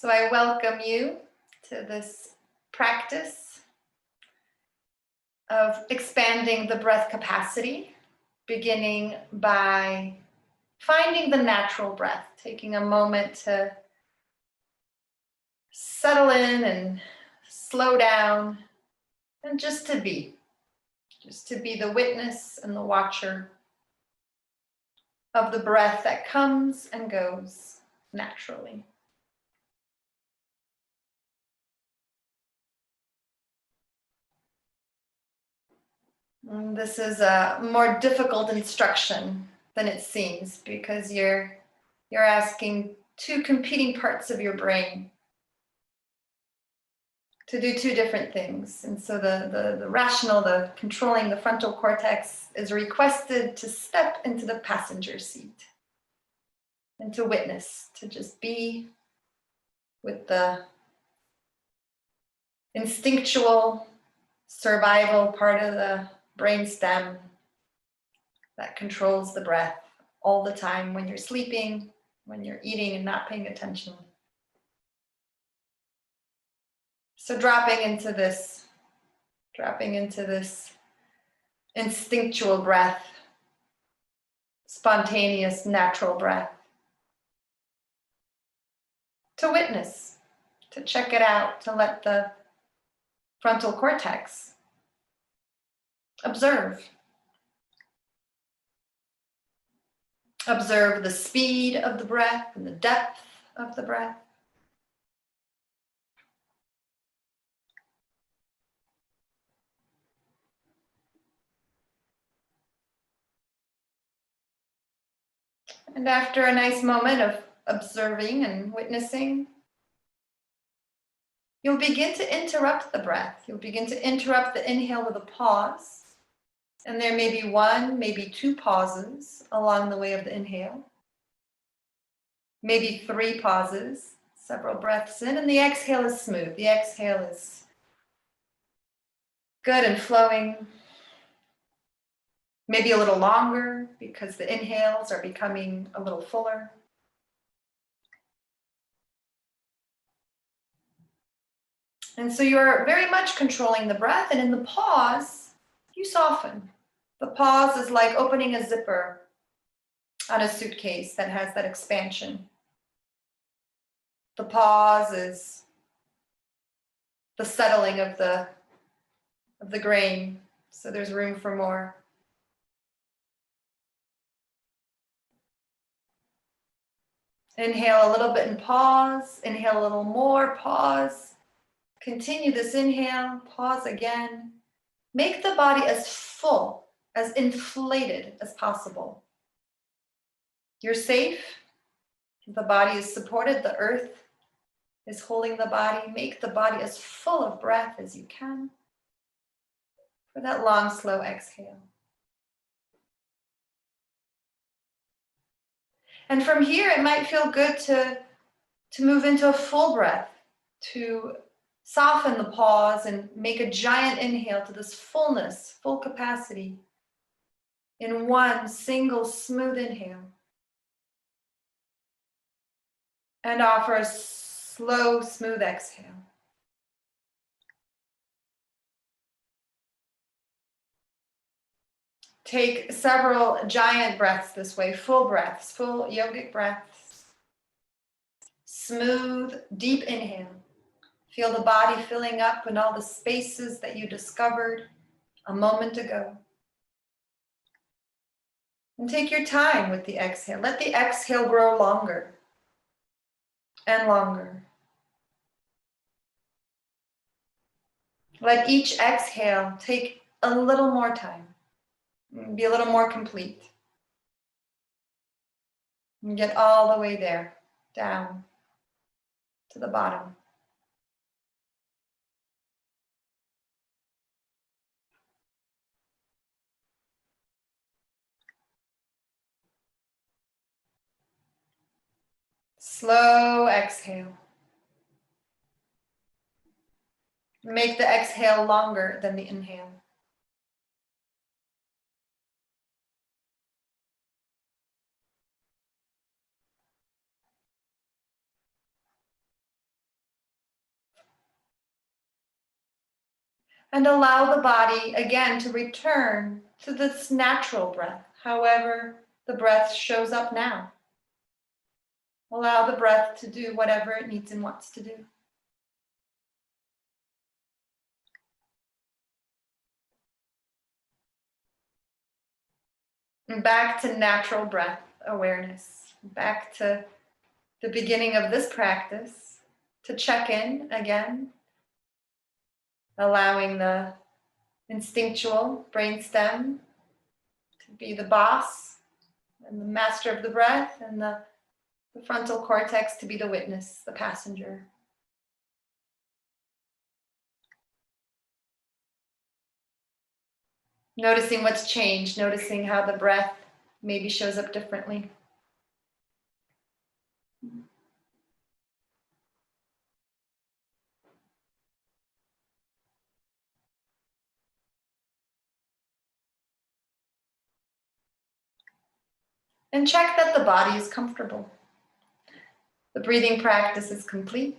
So I welcome you to this practice of expanding the breath capacity, beginning by finding the natural breath, taking a moment to settle in and slow down and just to be the witness and the watcher of the breath that comes and goes naturally. And this is a more difficult instruction than it seems because you're asking two competing parts of your brain to do two different things. And so the rational, the controlling the frontal cortex is requested to step into the passenger seat and to witness, to just be with the instinctual survival part of the brainstem that controls the breath all the time when you're sleeping, when you're eating and not paying attention. So dropping into this instinctual breath, spontaneous, natural breath, to witness, to check it out, to let the frontal cortex observe. Observe the speed of the breath and the depth of the breath. And after a nice moment of observing and witnessing, you'll begin to interrupt the breath. You'll begin to interrupt the inhale with a pause. And there may be one, maybe two pauses along the way of the inhale. Maybe three pauses, several breaths in, and the exhale is smooth. The exhale is good and flowing. Maybe a little longer because the inhales are becoming a little fuller. And so you're very much controlling the breath, and in the pause, you soften. The pause is like opening a zipper on a suitcase that has that expansion. The pause is the settling of the grain, so there's room for more. Inhale a little bit and pause. Inhale a little more, pause. Continue this inhale, pause again. Make the body as full, as inflated as possible. You're safe. The body is supported. The earth is holding the body. Make the body as full of breath as you can for that long, slow exhale. And from here, it might feel good to move into a full breath, to soften the pause and make a giant inhale to this fullness, full capacity in one single smooth inhale. And offer a slow, smooth exhale. Take several giant breaths this way, full breaths, full yogic breaths. Smooth, deep inhale. Feel the body filling up in all the spaces that you discovered a moment ago. And take your time with the exhale. Let the exhale grow longer and longer. Let each exhale take a little more time. Be a little more complete. And get all the way there, down to the bottom. Slow exhale. Make the exhale longer than the inhale. And allow the body again to return to this natural breath, however the breath shows up now. Allow the breath to do whatever it needs and wants to do. And back to natural breath awareness, back to the beginning of this practice, to check in again, allowing the instinctual brainstem to be the boss and the master of the breath, and the frontal cortex to be the witness, the passenger. Noticing what's changed, noticing how the breath maybe shows up differently. And check that the body is comfortable. The breathing practice is complete.